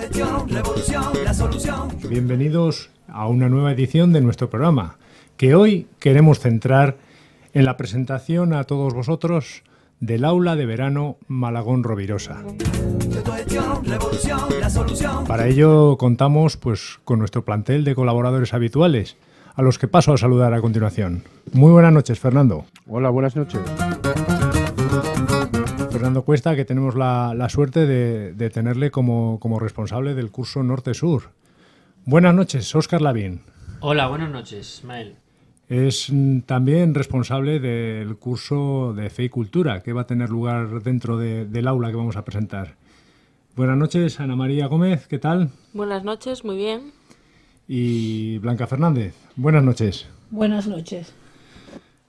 gestión, revolución, la solución. Bienvenidos a una nueva edición de nuestro programa, que hoy queremos centrar en la presentación a todos vosotros del Aula de Verano Malagón Rovirosa. Gestión, revolución, la solución. Para ello contamos con nuestro plantel de colaboradores habituales, a los que paso a saludar a continuación. Muy buenas noches, Fernando. Hola, buenas noches. Fernando Cuesta, que tenemos la suerte de tenerle como responsable del curso Norte-Sur. Buenas noches, Óscar Lavín. Hola, buenas noches, Ismael. Es también responsable del curso de Fe y Cultura, que va a tener lugar dentro del aula que vamos a presentar. Buenas noches, Ana María Gómez, ¿qué tal? Buenas noches, muy bien. Y Blanca Fernández, buenas noches. Buenas noches.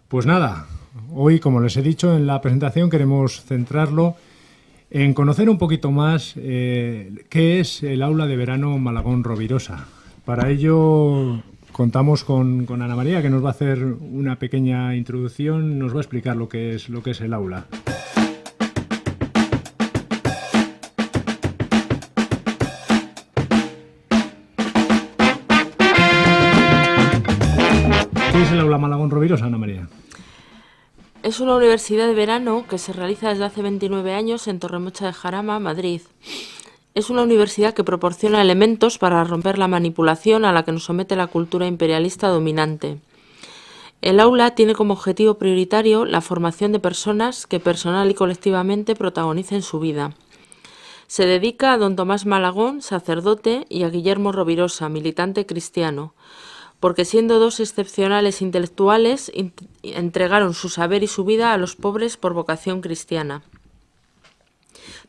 Pues nada, hoy, como les he dicho en la presentación, queremos centrarlo en conocer un poquito más qué es el Aula de Verano Malagón Rovirosa. Para ello contamos con Ana María, que nos va a hacer una pequeña introducción, nos va a explicar lo que es el aula. ¿Qué es el Aula Malagón Rovirosa, Ana María? Es una universidad de verano que se realiza desde hace 29 años en Torremocha de Jarama, Madrid. Es una universidad que proporciona elementos para romper la manipulación a la que nos somete la cultura imperialista dominante. El aula tiene como objetivo prioritario la formación de personas que personal y colectivamente protagonicen su vida. Se dedica a don Tomás Malagón, sacerdote, y a Guillermo Rovirosa, militante cristiano, porque siendo dos excepcionales intelectuales, entregaron su saber y su vida a los pobres por vocación cristiana.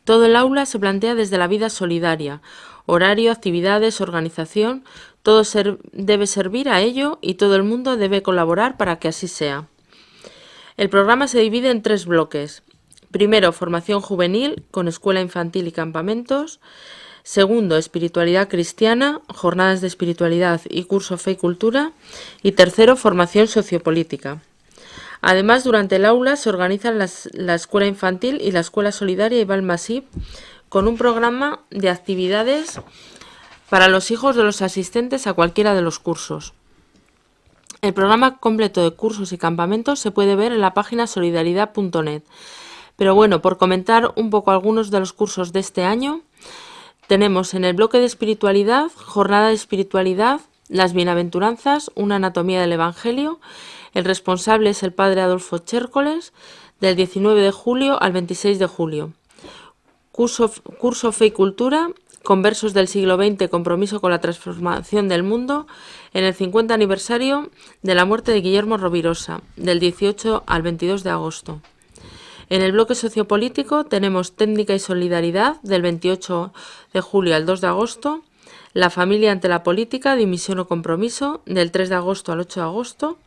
Todo el aula se plantea desde la vida solidaria, horario, actividades, organización, todo debe servir a ello y todo el mundo debe colaborar para que así sea. El programa se divide en 3 bloques. Primero, formación juvenil, con escuela infantil y campamentos. Segundo, espiritualidad cristiana, jornadas de espiritualidad y curso Fe y Cultura. Y tercero, formación sociopolítica. Además, durante el aula se organizan la escuela infantil y la escuela solidaria Ibal Masip, con un programa de actividades para los hijos de los asistentes a cualquiera de los cursos. El programa completo de cursos y campamentos se puede ver en la página solidaridad.net. Pero bueno, por comentar un poco algunos de los cursos de este año, tenemos en el bloque de espiritualidad, jornada de espiritualidad, las bienaventuranzas, una anatomía del Evangelio. El responsable es el padre Adolfo Chércoles, del 19 de julio al 26 de julio. Curso Fe y Cultura, Conversos del siglo XX, compromiso con la transformación del mundo, en el 50 aniversario de la muerte de Guillermo Rovirosa, del 18 al 22 de agosto. En el bloque sociopolítico tenemos Técnica y Solidaridad, del 28 de julio al 2 de agosto, La familia ante la política, dimisión o compromiso, del 3 de agosto al 8 de agosto,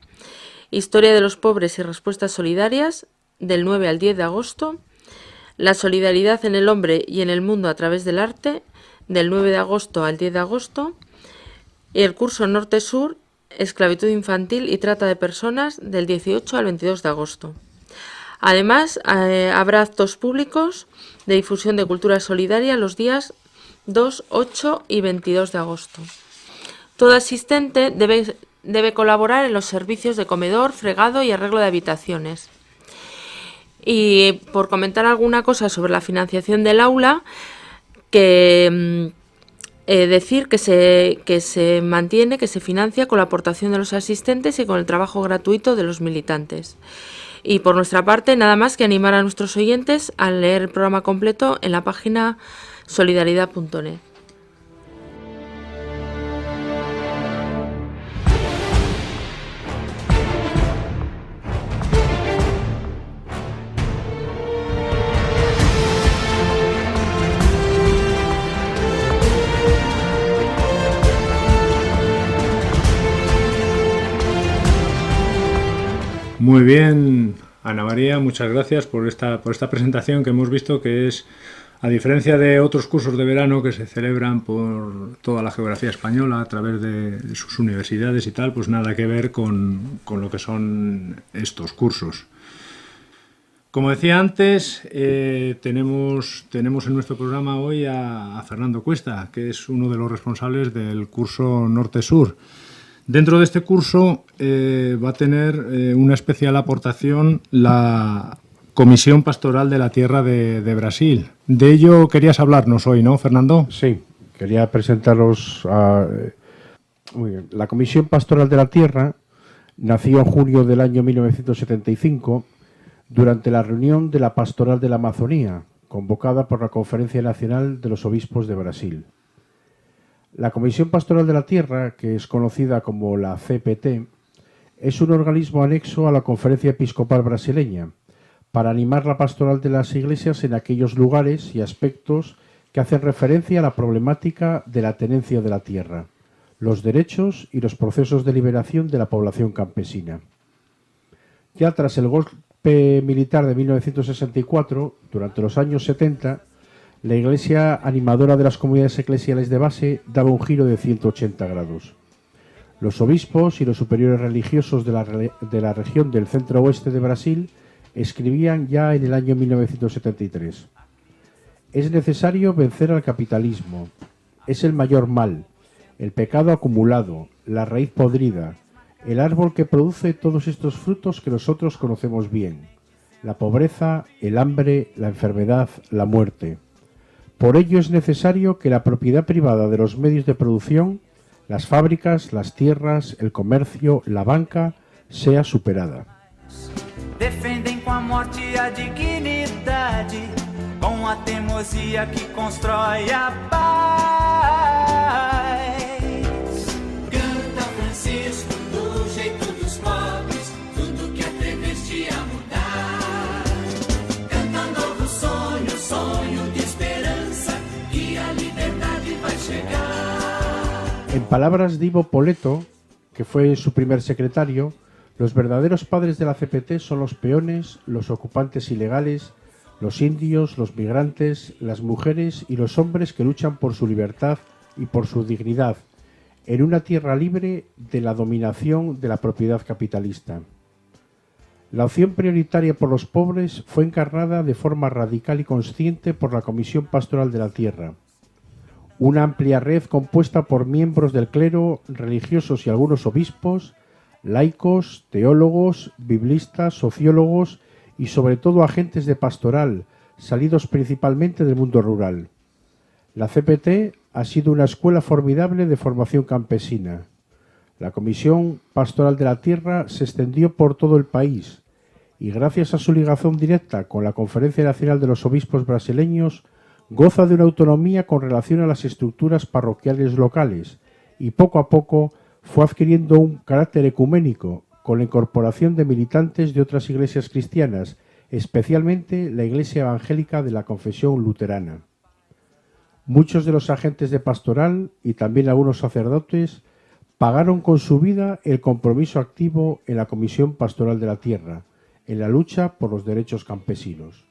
Historia de los pobres y respuestas solidarias, del 9 al 10 de agosto, La solidaridad en el hombre y en el mundo a través del arte, del 9 de agosto al 10 de agosto, y el curso Norte-Sur, Esclavitud infantil y trata de personas, del 18 al 22 de agosto. Además, habrá actos públicos de difusión de cultura solidaria los días 2, 8 y 22 de agosto. Todo asistente debe colaborar en los servicios de comedor, fregado y arreglo de habitaciones. Y por comentar alguna cosa sobre la financiación del aula, decir que se mantiene, que se financia con la aportación de los asistentes y con el trabajo gratuito de los militantes. Y por nuestra parte, nada más que animar a nuestros oyentes a leer el programa completo en la página solidaridad.net. Muy bien, Ana María, muchas gracias por esta presentación que hemos visto, que es, a diferencia de otros cursos de verano que se celebran por toda la geografía española a través de sus universidades y tal, pues nada que ver con lo que son estos cursos. Como decía antes, tenemos en nuestro programa hoy a Fernando Cuesta, que es uno de los responsables del curso Norte-Sur. Dentro de este curso va a tener una especial aportación la Comisión Pastoral de la Tierra de Brasil. De ello querías hablarnos hoy, ¿no, Fernando? Sí, quería presentaros a... Muy bien. La Comisión Pastoral de la Tierra nació en junio del año 1975 durante la reunión de la Pastoral de la Amazonía, convocada por la Conferencia Nacional de los Obispos de Brasil. La Comisión Pastoral de la Tierra, que es conocida como la CPT, es un organismo anexo a la Conferencia Episcopal Brasileña para animar la pastoral de las iglesias en aquellos lugares y aspectos que hacen referencia a la problemática de la tenencia de la tierra, los derechos y los procesos de liberación de la población campesina. Ya tras el golpe militar de 1964, durante los años 70, la Iglesia animadora de las comunidades eclesiales de base daba un giro de 180 grados. Los obispos y los superiores religiosos de la región del centro-oeste de Brasil escribían ya en el año 1973: es necesario vencer al capitalismo, es el mayor mal, el pecado acumulado, la raíz podrida, el árbol que produce todos estos frutos que nosotros conocemos bien: la pobreza, el hambre, la enfermedad, la muerte. Por ello es necesario que la propiedad privada de los medios de producción, las fábricas, las tierras, el comercio, la banca, sea superada. Defendem com a morte a dignidade, com a teimosia que constrói a paz. Canta Francisco do jeito dos pobres, tudo que atreveste a mudar. Canta novo sonho, sonho de esperança, que a liberdade vai chegar. En palabras de Ivo Poleto, que fue su primer secretario, los verdaderos padres de la CPT son los peones, los ocupantes ilegales, los indios, los migrantes, las mujeres y los hombres que luchan por su libertad y por su dignidad, en una tierra libre de la dominación de la propiedad capitalista. La opción prioritaria por los pobres fue encarnada de forma radical y consciente por la Comisión Pastoral de la Tierra, una amplia red compuesta por miembros del clero, religiosos y algunos obispos, laicos, teólogos, biblistas, sociólogos y sobre todo agentes de pastoral, salidos principalmente del mundo rural. La CPT ha sido una escuela formidable de formación campesina. La Comisión Pastoral de la Tierra se extendió por todo el país y gracias a su ligación directa con la Conferencia Nacional de los Obispos Brasileños goza de una autonomía con relación a las estructuras parroquiales locales y poco a poco fue adquiriendo un carácter ecuménico con la incorporación de militantes de otras iglesias cristianas, especialmente la Iglesia Evangélica de la Confesión Luterana. Muchos de los agentes de pastoral y también algunos sacerdotes pagaron con su vida el compromiso activo en la Comisión Pastoral de la Tierra, en la lucha por los derechos campesinos.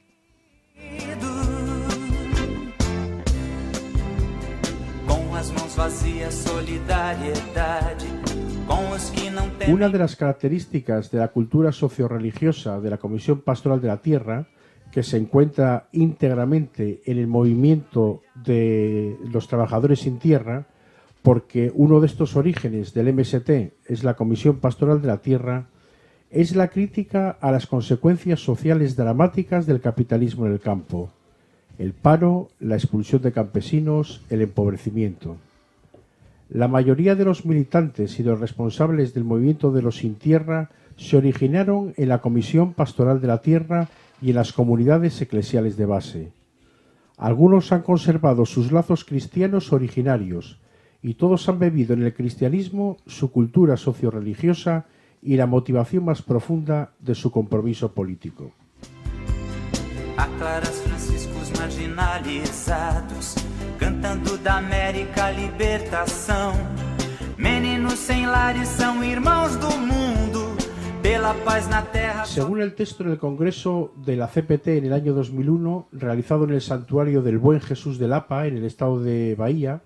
Una de las características de la cultura socio-religiosa de la Comisión Pastoral de la Tierra, que se encuentra íntegramente en el movimiento de los trabajadores sin tierra, porque uno de estos orígenes del MST es la Comisión Pastoral de la Tierra, es la crítica a las consecuencias sociales dramáticas del capitalismo en el campo: el paro, la expulsión de campesinos, el empobrecimiento. La mayoría de los militantes y los responsables del movimiento de los sin tierra se originaron en la Comisión Pastoral de la Tierra y en las comunidades eclesiales de base. Algunos han conservado sus lazos cristianos originarios y todos han bebido en el cristianismo su cultura socio-religiosa y la motivación más profunda de su compromiso político. Aclaras franciscos marginalizados, cantando da América a libertação. Meninos sem lares são irmãos do mundo, pela paz na terra. Según el texto del Congreso de la CPT en el año 2001, realizado en el Santuario del Buen Jesús de Lapa, en el estado de Bahía,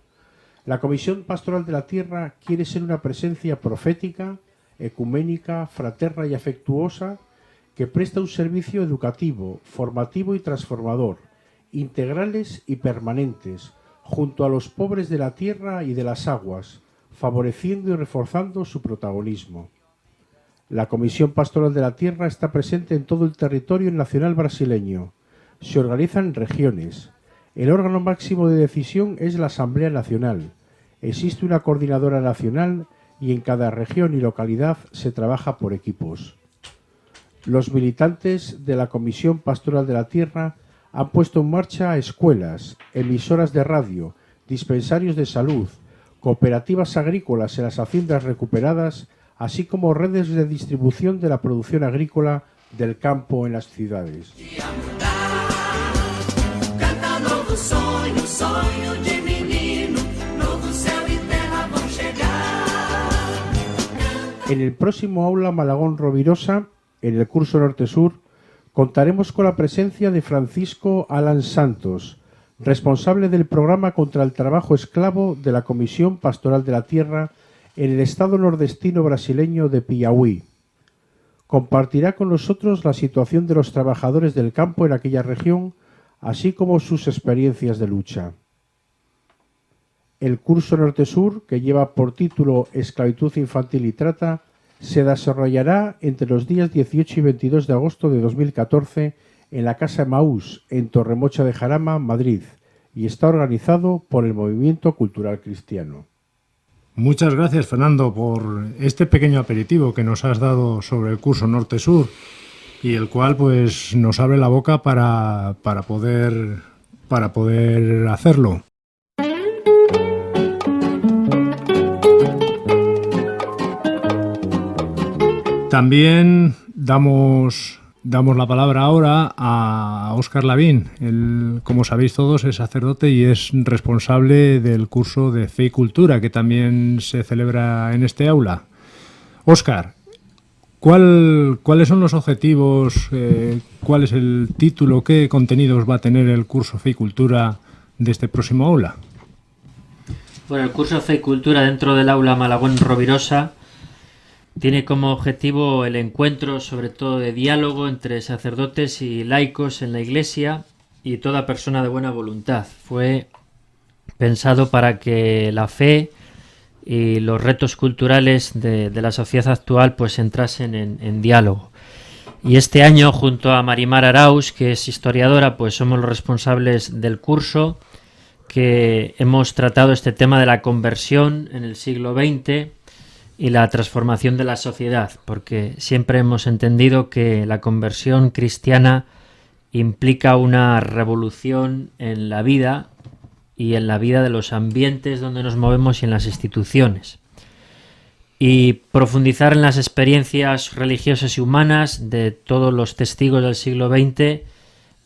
la Comisión Pastoral de la Tierra quiere ser una presencia profética, ecuménica, fraterna y afectuosa que presta un servicio educativo, formativo y transformador, integrales y permanentes, junto a los pobres de la tierra y de las aguas, favoreciendo y reforzando su protagonismo. La Comisión Pastoral de la Tierra está presente en todo el territorio nacional brasileño. Se organiza en regiones. El órgano máximo de decisión es la Asamblea Nacional. Existe una coordinadora nacional y en cada región y localidad se trabaja por equipos. Los militantes de la Comisión Pastoral de la Tierra han puesto en marcha escuelas, emisoras de radio, dispensarios de salud, cooperativas agrícolas en las haciendas recuperadas, así como redes de distribución de la producción agrícola del campo en las ciudades. Canta novo sonho, sonho de menino, novo céu e terra vão chegar. En el próximo aula Malagón Rovirosa, en el curso Norte-Sur, contaremos con la presencia de Francisco Alan Santos, responsable del programa contra el trabajo esclavo de la Comisión Pastoral de la Tierra en el estado nordestino brasileño de Piauí. Compartirá con nosotros la situación de los trabajadores del campo en aquella región, así como sus experiencias de lucha. El curso Norte-Sur, que lleva por título Esclavitud Infantil y Trata, se desarrollará entre los días 18 y 22 de agosto de 2014 en la Casa Emaús, en Torremocha de Jarama, Madrid, y está organizado por el Movimiento Cultural Cristiano. Muchas gracias, Fernando, por este pequeño aperitivo que nos has dado sobre el curso Norte-Sur y el cual pues nos abre la boca para poder hacerlo. También damos la palabra ahora a Óscar Lavín. Él, como sabéis todos, es sacerdote y es responsable del curso de Fe y Cultura, que también se celebra en este aula. Óscar, ¿cuáles son los objetivos? ¿Cuál es el título? ¿Qué contenidos va a tener el curso Fe y Cultura de este próximo aula? Bueno, el curso Fe y Cultura dentro del aula Malagón Rovirosa tiene como objetivo el encuentro, sobre todo de diálogo entre sacerdotes y laicos en la Iglesia y toda persona de buena voluntad. Fue pensado para que la fe y los retos culturales de la sociedad actual pues entrasen en diálogo. Y este año, junto a Marimar Arauz, que es historiadora, pues somos los responsables del curso, que hemos tratado este tema de la conversión en el siglo XX y la transformación de la sociedad, porque siempre hemos entendido que la conversión cristiana implica una revolución en la vida y en la vida de los ambientes donde nos movemos y en las instituciones. Y profundizar en las experiencias religiosas y humanas de todos los testigos del siglo XX,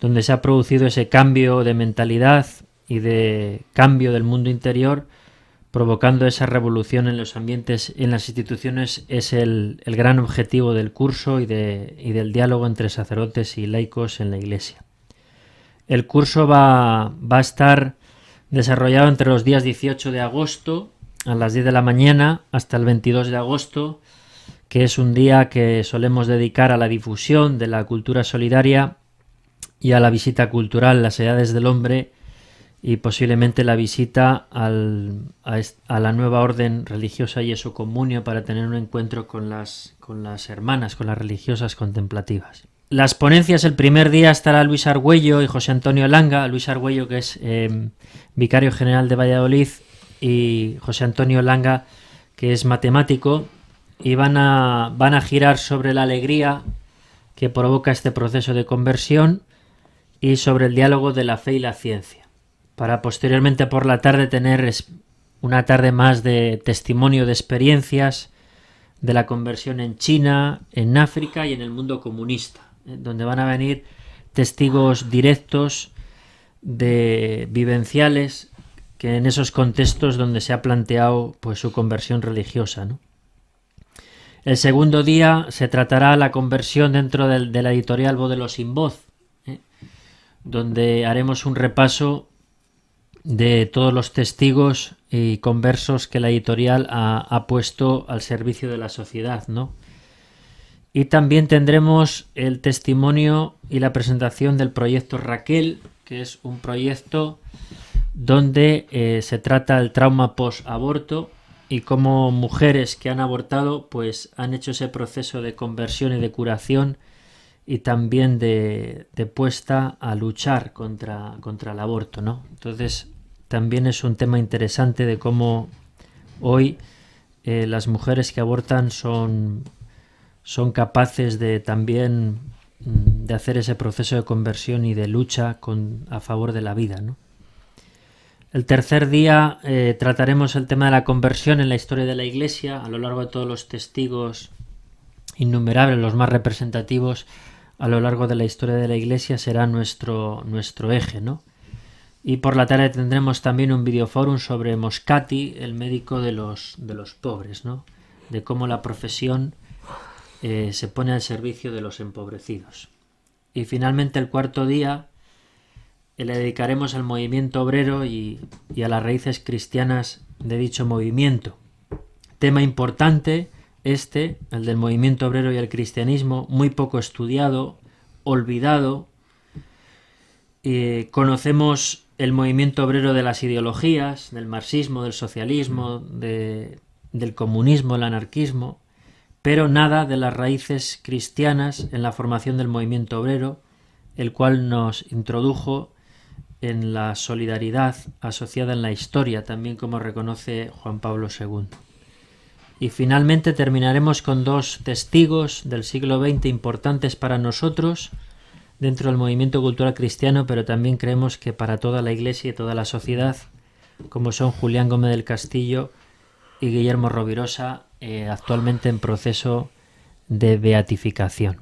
donde se ha producido ese cambio de mentalidad y de cambio del mundo interior, provocando esa revolución en los ambientes, en las instituciones, es el gran objetivo del curso y del diálogo entre sacerdotes y laicos en la Iglesia. El curso va a estar desarrollado entre los días 18 de agosto a las 10 de la mañana hasta el 22 de agosto, que es un día que solemos dedicar a la difusión de la cultura solidaria y a la visita cultural a las edades del hombre, y posiblemente la visita a la nueva orden religiosa Jesu Comunio para tener un encuentro con las hermanas, con las religiosas contemplativas. Las ponencias, el primer día estará Luis Argüello y José Antonio Langa. Luis Argüello, que es vicario general de Valladolid, y José Antonio Langa, que es matemático, y van a girar sobre la alegría que provoca este proceso de conversión y sobre el diálogo de la fe y la ciencia, para posteriormente por la tarde tener una tarde más de testimonio de experiencias de la conversión en China, en África y en el mundo comunista, donde van a venir testigos directos de vivenciales que en esos contextos donde se ha planteado pues su conversión religiosa, ¿no? El segundo día se tratará la conversión dentro de la editorial Bodelo sin voz, donde haremos un repaso de todos los testigos y conversos que la editorial ha puesto al servicio de la sociedad, ¿no? Y también tendremos el testimonio y la presentación del proyecto Raquel, que es un proyecto donde se trata el trauma post-aborto y cómo mujeres que han abortado pues han hecho ese proceso de conversión y de curación y también de puesta a luchar contra el aborto, ¿no? Entonces también es un tema interesante de cómo hoy las mujeres que abortan son capaces de también de hacer ese proceso de conversión y de lucha a favor de la vida, ¿no? El tercer día trataremos el tema de la conversión en la historia de la Iglesia a lo largo de todos los testigos innumerables, los más representativos a lo largo de la historia de la Iglesia será nuestro eje, ¿no? Y por la tarde tendremos también un videoforum sobre Moscati, el médico de los pobres, ¿no? De cómo la profesión se pone al servicio de los empobrecidos. Y finalmente el cuarto día le dedicaremos al movimiento obrero y a las raíces cristianas de dicho movimiento. Tema importante el del movimiento obrero y el cristianismo, muy poco estudiado, olvidado. Conocemos el movimiento obrero de las ideologías, del marxismo, del socialismo, del comunismo, el anarquismo, pero nada de las raíces cristianas en la formación del movimiento obrero, el cual nos introdujo en la solidaridad asociada en la historia, también como reconoce Juan Pablo II. Y finalmente terminaremos con dos testigos del siglo XX importantes para nosotros dentro del movimiento cultural cristiano, pero también creemos que para toda la Iglesia y toda la sociedad, como son Julián Gómez del Castillo y Guillermo Rovirosa, actualmente en proceso de beatificación.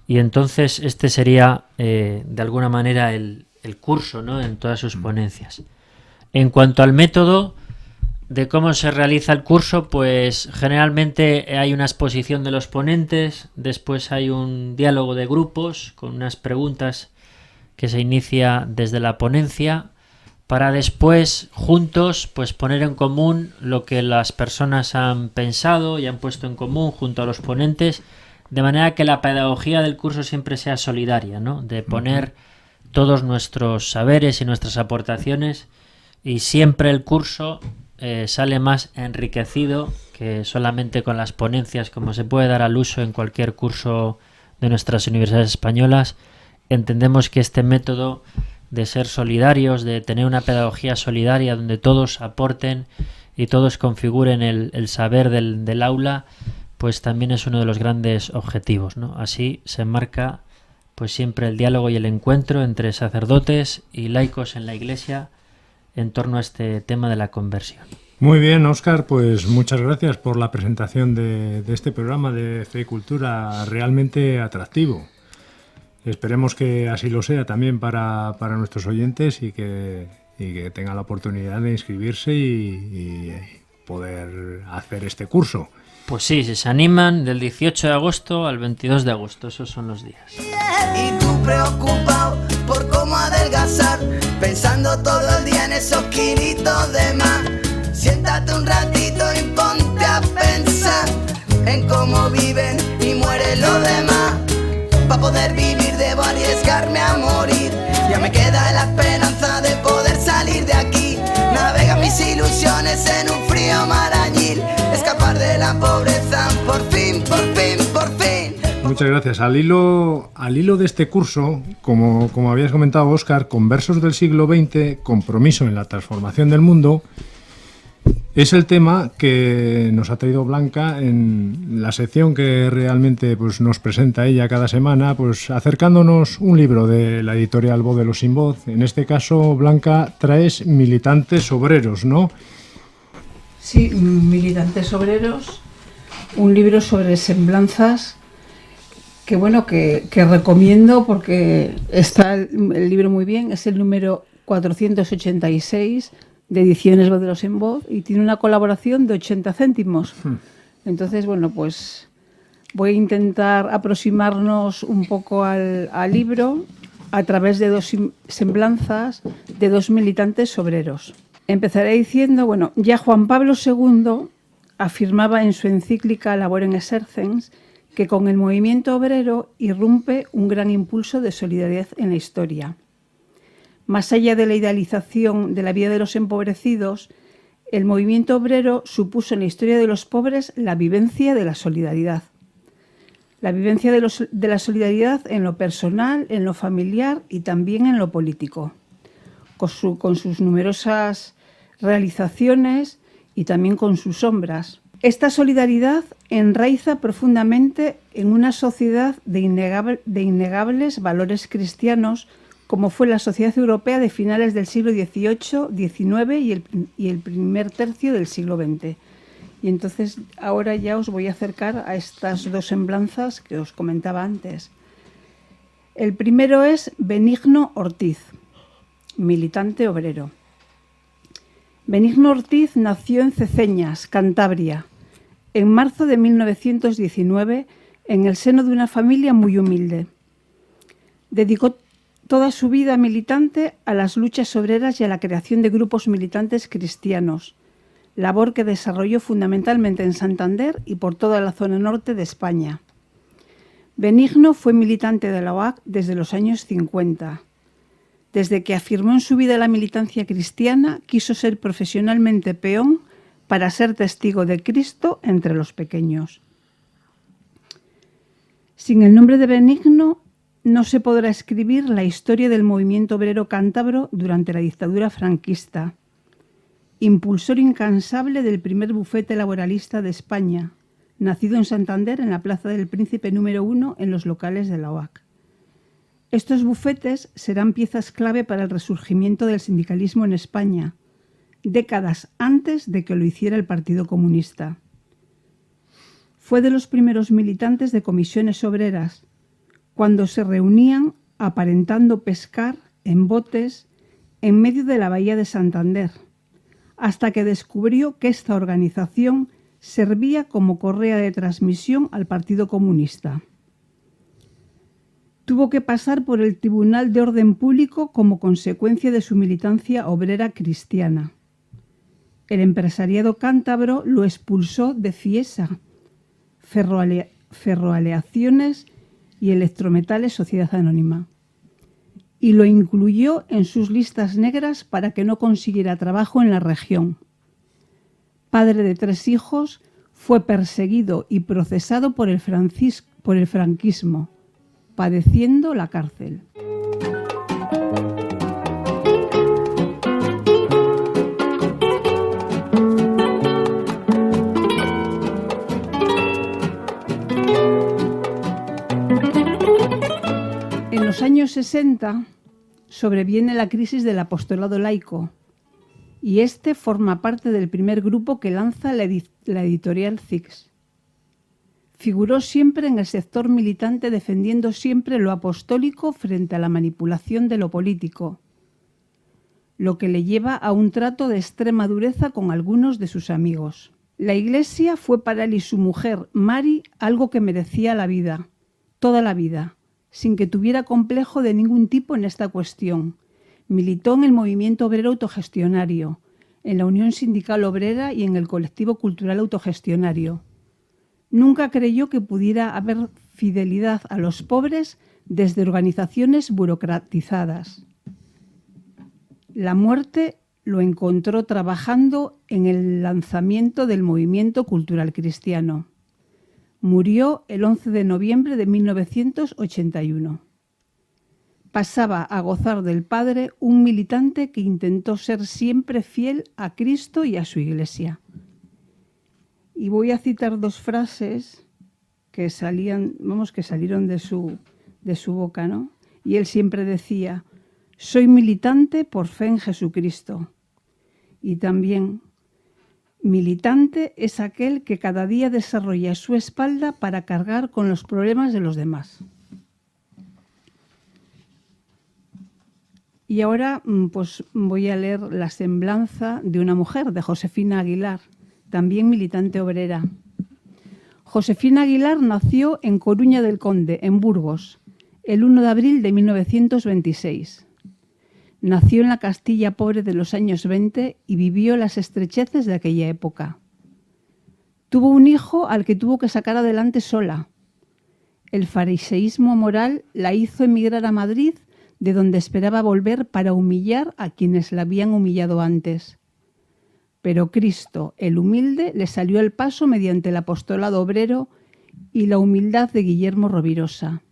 Y entonces este sería de alguna manera el curso, ¿no?, en todas sus ponencias. En cuanto al método de cómo se realiza el curso, pues generalmente hay una exposición de los ponentes, después hay un diálogo de grupos con unas preguntas que se inicia desde la ponencia, para después juntos pues poner en común lo que las personas han pensado y han puesto en común junto a los ponentes, de manera que la pedagogía del curso siempre sea solidaria, ¿no?, de poner todos nuestros saberes y nuestras aportaciones, y siempre el curso sale más enriquecido que solamente con las ponencias, como se puede dar al uso en cualquier curso de nuestras universidades españolas. Entendemos que este método de ser solidarios, de tener una pedagogía solidaria donde todos aporten y todos configuren el saber del aula, pues también es uno de los grandes objetivos, ¿no? Así se enmarca pues siempre el diálogo y el encuentro entre sacerdotes y laicos en la Iglesia en torno a este tema de la conversión. Muy bien, Óscar, pues muchas gracias por la presentación de este programa de Fe y Cultura realmente atractivo. Esperemos que así lo sea también para nuestros oyentes y que tengan la oportunidad de inscribirse y poder hacer este curso. Pues sí, si se animan, del 18 de agosto al 22 de agosto, esos son los días. Y tú preocupado por cómo adelgazar, pensando todo el día en esos kilitos de más. Siéntate un ratito y ponte a pensar en cómo viven y mueren los demás. Para poder vivir debo arriesgarme a morir. Ya me queda la esperanza de poder salir de aquí. Navegan mis ilusiones en un frío marañil. Escapar de la pobreza, por fin, por fin, por fin. Muchas gracias. Al hilo de este curso, como habías comentado, Óscar, Conversos del siglo XX, compromiso en la transformación del mundo, es el tema que nos ha traído Blanca en la sección que realmente pues, nos presenta ella cada semana, pues acercándonos un libro de la editorial Voz de los Sin Voz. En este caso, Blanca, traes Militantes Obreros, ¿no? Sí, Militantes Obreros, un libro sobre semblanzas que bueno, que recomiendo porque está el libro muy bien, es el número 486 de Ediciones Voz de los Sin Voz y tiene una colaboración de 80 céntimos. Entonces, bueno, pues voy a intentar aproximarnos un poco al libro a través de dos semblanzas de dos militantes obreros. Empezaré diciendo, bueno, ya Juan Pablo II afirmaba en su encíclica Laborem Exercens que con el movimiento obrero irrumpe un gran impulso de solidaridad en la historia. Más allá de la idealización de la vida de los empobrecidos, el movimiento obrero supuso en la historia de los pobres la vivencia de la solidaridad. La vivencia de la solidaridad en lo personal, en lo familiar y también en lo político, con sus numerosas realizaciones y también con sus sombras. Esta solidaridad enraiza profundamente en una sociedad de innegables valores cristianos, como fue la sociedad europea de finales del siglo XVIII, XIX y el primer tercio del siglo XX. Y entonces ahora ya os voy a acercar a estas dos semblanzas que os comentaba antes. El primero es Benigno Ortiz, militante obrero. Benigno Ortiz nació en Ceceñas, Cantabria, en marzo de 1919, en el seno de una familia muy humilde. Dedicó toda su vida militante a las luchas obreras y a la creación de grupos militantes cristianos, labor que desarrolló fundamentalmente en Santander y por toda la zona norte de España. Benigno fue militante de la OAC desde los años 50. Desde que afirmó en su vida la militancia cristiana, quiso ser profesionalmente peón para ser testigo de Cristo entre los pequeños. Sin el nombre de Benigno no se podrá escribir la historia del movimiento obrero cántabro durante la dictadura franquista. Impulsor incansable del primer bufete laboralista de España, nacido en Santander en la Plaza del Príncipe número 1 en los locales de la OAC. Estos bufetes serán piezas clave para el resurgimiento del sindicalismo en España, décadas antes de que lo hiciera el Partido Comunista. Fue de los primeros militantes de comisiones obreras, cuando se reunían aparentando pescar en botes en medio de la bahía de Santander, hasta que descubrió que esta organización servía como correa de transmisión al Partido Comunista. Tuvo que pasar por el Tribunal de Orden Público como consecuencia de su militancia obrera cristiana. El empresariado cántabro lo expulsó de Fiesa, Ferroaleaciones y Electrometales Sociedad Anónima, y lo incluyó en sus listas negras para que no consiguiera trabajo en la región. Padre de 3 hijos, fue perseguido y procesado por el franquismo, padeciendo la cárcel. En los años 60 sobreviene la crisis del apostolado laico y este forma parte del primer grupo que lanza la editorial Cix. Figuró siempre en el sector militante defendiendo siempre lo apostólico frente a la manipulación de lo político, lo que le lleva a un trato de extrema dureza con algunos de sus amigos. La Iglesia fue para él y su mujer, Mari, algo que merecía la vida, toda la vida, sin que tuviera complejo de ningún tipo en esta cuestión. Militó en el movimiento obrero autogestionario, en la Unión Sindical Obrera y en el colectivo cultural autogestionario. Nunca creyó que pudiera haber fidelidad a los pobres desde organizaciones burocratizadas. La muerte lo encontró trabajando en el lanzamiento del movimiento cultural cristiano. Murió el 11 de noviembre de 1981. Pasaba a gozar del Padre un militante que intentó ser siempre fiel a Cristo y a su Iglesia. Y voy a citar 2 frases que salieron de su boca, ¿no? Y él siempre decía: soy militante por fe en Jesucristo. Y también: militante es aquel que cada día desarrolla su espalda para cargar con los problemas de los demás. Y ahora pues voy a leer la semblanza de una mujer, de Josefina Aguilar, también militante obrera. Josefina Aguilar nació en Coruña del Conde, en Burgos, el 1 de abril de 1926. Nació en la Castilla pobre de los años 20 y vivió las estrecheces de aquella época. Tuvo un hijo al que tuvo que sacar adelante sola, el fariseísmo moral la hizo emigrar a Madrid, de donde esperaba volver para humillar a quienes la habían humillado antes. Pero Cristo, el humilde, le salió al paso mediante el apostolado obrero y la humildad de Guillermo Rovirosa.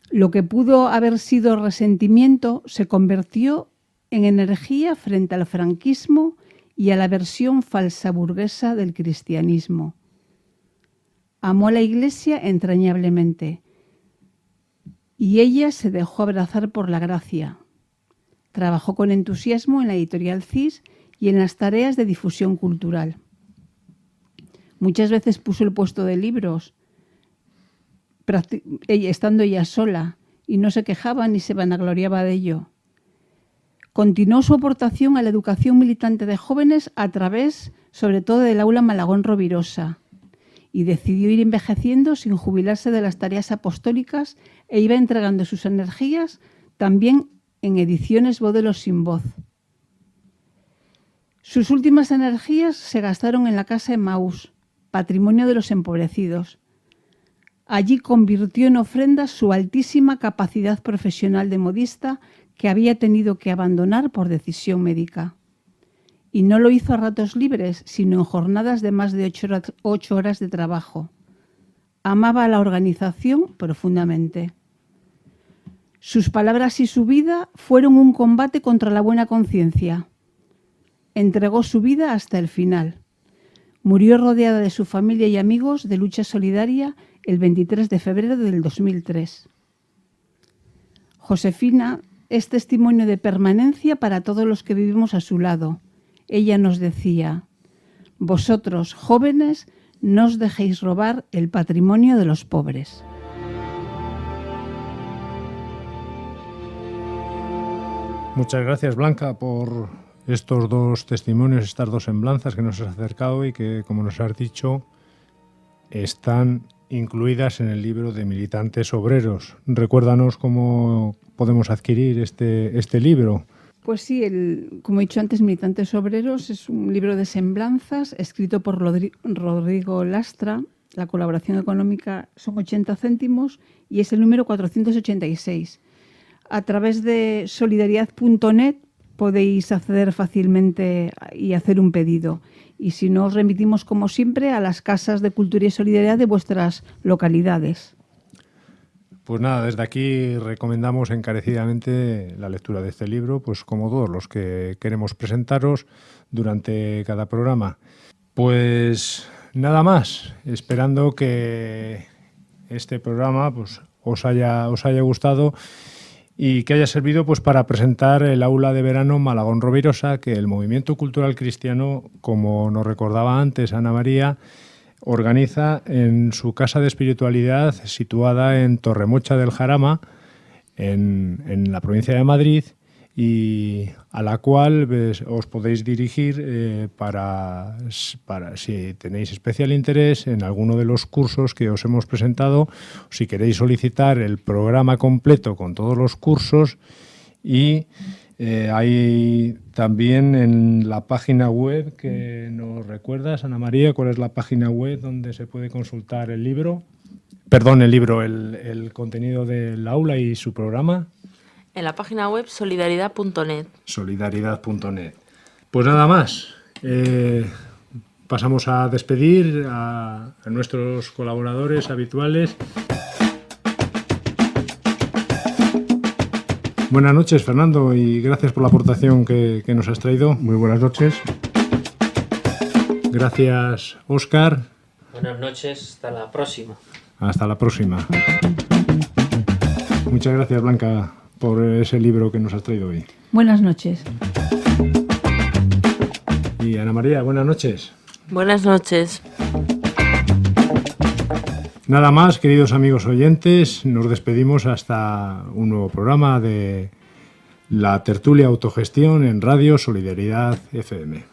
Lo que pudo haber sido resentimiento se convirtió en energía frente al franquismo y a la versión falsa burguesa del cristianismo. Amó a la Iglesia entrañablemente y ella se dejó abrazar por la gracia. Trabajó con entusiasmo en la editorial CIS y en las tareas de difusión cultural. Muchas veces puso el puesto de libros, estando ella sola, y no se quejaba ni se vanagloriaba de ello. Continuó su aportación a la educación militante de jóvenes a través, sobre todo, del aula Malagón Rovirosa, y decidió ir envejeciendo sin jubilarse de las tareas apostólicas e iba entregando sus energías también en ediciones Modelos sin voz. Sus últimas energías se gastaron en la casa Emmaús, patrimonio de los empobrecidos. Allí convirtió en ofrenda su altísima capacidad profesional de modista que había tenido que abandonar por decisión médica. Y no lo hizo a ratos libres, sino en jornadas de más de 8 horas de trabajo. Amaba a la organización profundamente. Sus palabras y su vida fueron un combate contra la buena conciencia. Entregó su vida hasta el final. Murió rodeada de su familia y amigos de lucha solidaria el 23 de febrero del 2003. Josefina es testimonio de permanencia para todos los que vivimos a su lado. Ella nos decía: vosotros, jóvenes, no os dejéis robar el patrimonio de los pobres. Muchas gracias, Blanca, por estos dos testimonios, estas dos semblanzas que nos has acercado y que, como nos has dicho, están incluidas en el libro de Militantes Obreros. Recuérdanos cómo podemos adquirir este libro. Pues sí, como he dicho antes, Militantes Obreros es un libro de semblanzas escrito por Rodrigo Lastra. La colaboración económica son 80 céntimos y es el número 486. A través de solidaridad.net podéis acceder fácilmente y hacer un pedido. Y si no, os remitimos, como siempre, a las casas de cultura y solidaridad de vuestras localidades. Pues nada, desde aquí recomendamos encarecidamente la lectura de este libro, pues como todos los que queremos presentaros durante cada programa. Pues nada más, esperando que este programa pues os haya gustado y que haya servido pues para presentar el aula de verano Malagón Rovirosa, que el Movimiento Cultural Cristiano, como nos recordaba antes Ana María, organiza en su casa de espiritualidad situada en Torremocha del Jarama, en la provincia de Madrid, y a la cual os podéis dirigir para si tenéis especial interés en alguno de los cursos que os hemos presentado, si queréis solicitar el programa completo con todos los cursos. Y hay también en la página web, que nos recuerdas, Ana María, ¿cuál es la página web donde se puede consultar el libro? Perdón, el contenido del aula y su programa. En la página web solidaridad.net. Solidaridad.net. Pues nada más. Pasamos a despedir a nuestros colaboradores habituales. Buenas noches, Fernando, y gracias por la aportación que nos has traído. Muy buenas noches. Gracias, Óscar. Buenas noches, hasta la próxima. Hasta la próxima. Muchas gracias, Blanca, por ese libro que nos has traído hoy. Buenas noches. Y Ana María, buenas noches. Buenas noches. Nada más, queridos amigos oyentes, nos despedimos hasta un nuevo programa de la tertulia autogestión en Radio Solidaridad FM.